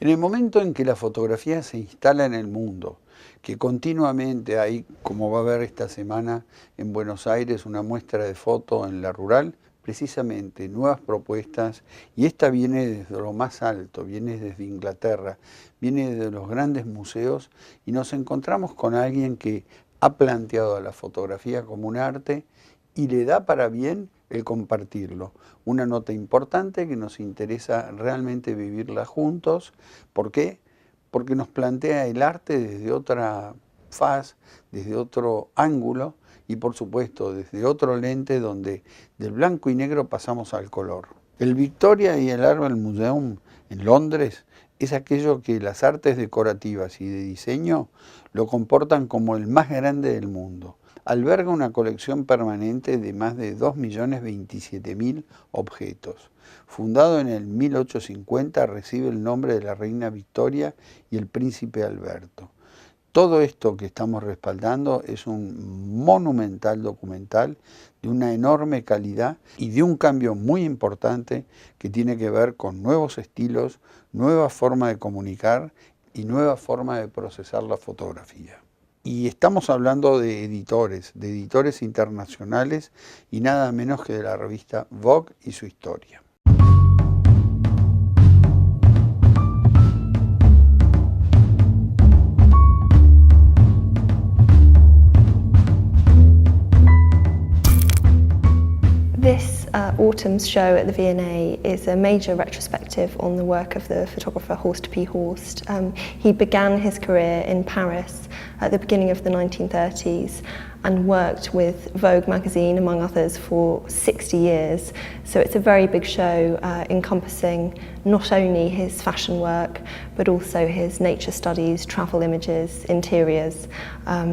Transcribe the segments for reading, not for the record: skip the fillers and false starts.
En el momento en que la fotografía se instala en el mundo, que continuamente hay, como va a haber esta semana en Buenos Aires, una muestra de foto en la rural, precisamente nuevas propuestas, y esta viene desde lo más alto, viene desde Inglaterra, viene de los grandes museos, y nos encontramos con alguien que ha planteado a la fotografía como un arte y le da para bien el compartirlo. Una nota importante que nos interesa realmente vivirla juntos. ¿Por qué? Porque nos plantea el arte desde otra faz, desde otro ángulo y por supuesto desde otro lente donde del blanco y negro pasamos al color. El Victoria y el Art Museum en Londres es aquello que las artes decorativas y de diseño lo comportan como el más grande del mundo. Alberga una colección permanente de más de 2.027.000 objetos. Fundado en el 1850, recibe el nombre de la Reina Victoria y el Príncipe Alberto. Todo esto que estamos respaldando es un monumental documental de una enorme calidad y de un cambio muy importante que tiene que ver con nuevos estilos, nueva forma de comunicar y nueva forma de procesar la fotografía. Y estamos hablando de editores internacionales y nada menos que de la revista Vogue y su historia. This autumn's show at the V&A is a major retrospective on the work of the photographer Horst P. He began his career in Paris at the beginning of the 1930s and worked with Vogue magazine, among others, for 60 years. So it's a very big show encompassing not only his fashion work, but also his nature studies, travel images, interiors,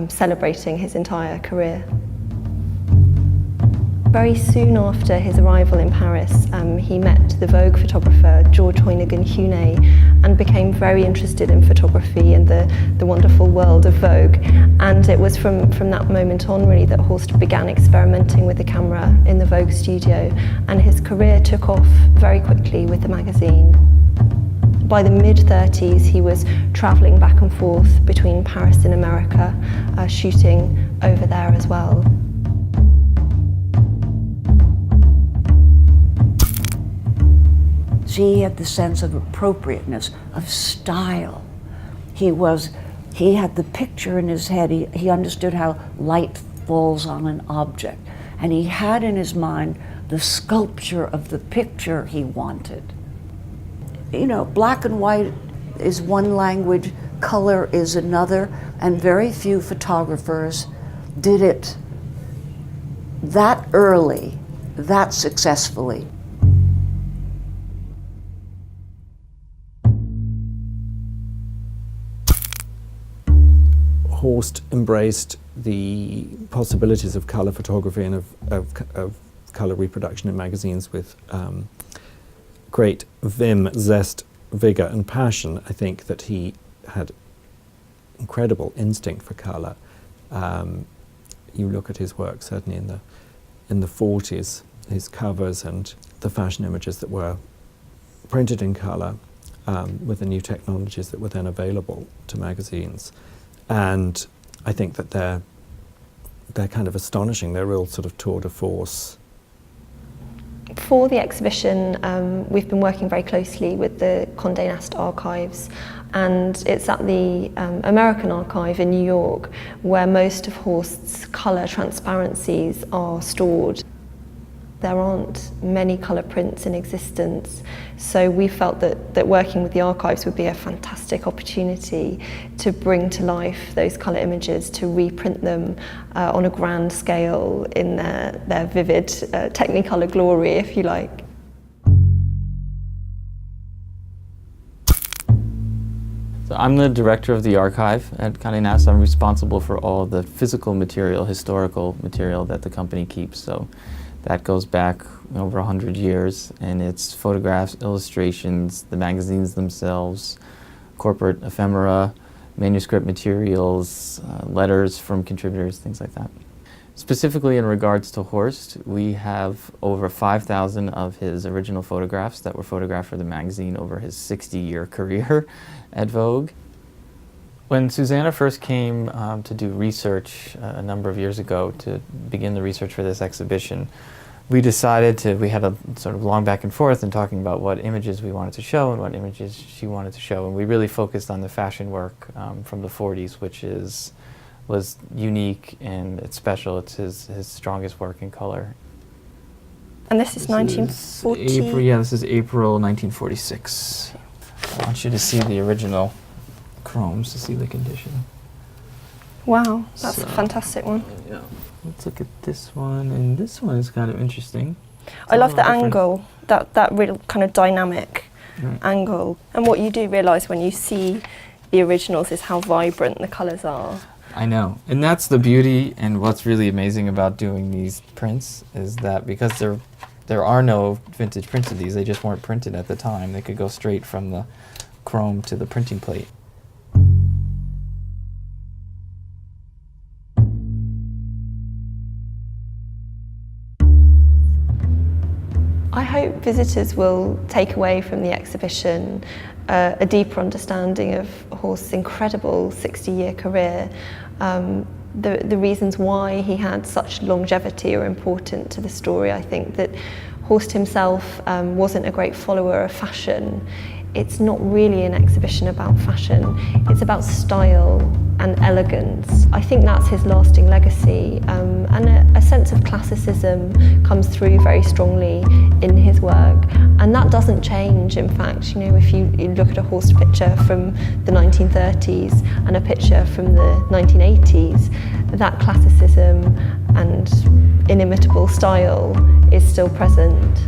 celebrating his entire career. Very soon after his arrival in Paris, he met the Vogue photographer George Hoynigan-Huene and became very interested in photography and the wonderful world of Vogue. And it was from that moment on really that Horst began experimenting with the camera in the Vogue studio, and his career took off very quickly with the magazine. By the mid-30s, he was traveling back and forth between Paris and America, shooting over there as well. He had the sense of appropriateness, of style. He had the picture in his head. He understood how light falls on an object. And he had in his mind the sculpture of the picture he wanted. You know, black and white is one language, color is another, and very few photographers did it that early, that successfully. Horst embraced the possibilities of colour photography and of colour reproduction in magazines with great vim, zest, vigour and passion. I think that he had incredible instinct for colour. You look at his work certainly in the 40s, his covers and the fashion images that were printed in colour with the new technologies that were then available to magazines. And I think that they're kind of astonishing. They're real sort of tour de force. For the exhibition, we've been working very closely with the Condé Nast archives, and it's at the American Archive in New York where most of Horst's colour transparencies are stored. There aren't many colour prints in existence, so we felt that working with the archives would be a fantastic opportunity to bring to life those colour images, to reprint them on a grand scale in their vivid Technicolor glory, if you like. So I'm the director of the archive at Condé Nast. I'm responsible for all the physical material, historical material that the company keeps. So that goes back over 100 years, and it's photographs, illustrations, the magazines themselves, corporate ephemera, manuscript materials, letters from contributors, things like that. Specifically in regards to Horst, we have over 5,000 of his original photographs that were photographed for the magazine over his 60-year career at Vogue. When Susanna first came to do research a number of years ago to begin the research for this exhibition, we had a sort of long back and forth in talking about what images we wanted to show and what images she wanted to show, and we really focused on the fashion work from the 40s, which was unique and it's special. It's his strongest work in color. And this is 1940? This is April 1946. I want you to see the original chromes to see the condition. Wow, that's a fantastic one. Yeah. Let's look at this one, and this one is kind of interesting. I love the angle, that real kind of dynamic angle. And what you do realise when you see the originals is how vibrant the colours are. I know, and that's the beauty and what's really amazing about doing these prints is that because there are no vintage prints of these, they just weren't printed at the time. They could go straight from the chrome to the printing plate. I hope visitors will take away from the exhibition a deeper understanding of Horst's incredible 60-year career. The reasons why he had such longevity are important to the story. I think that Horst himself wasn't a great follower of fashion. It's not really an exhibition about fashion, it's about style and elegance. I think that's his lasting legacy, and a sense of classicism comes through very strongly in his work, and that doesn't change. In fact, you know, if you look at a Horst picture from the 1930s and a picture from the 1980s, that classicism and inimitable style is still present.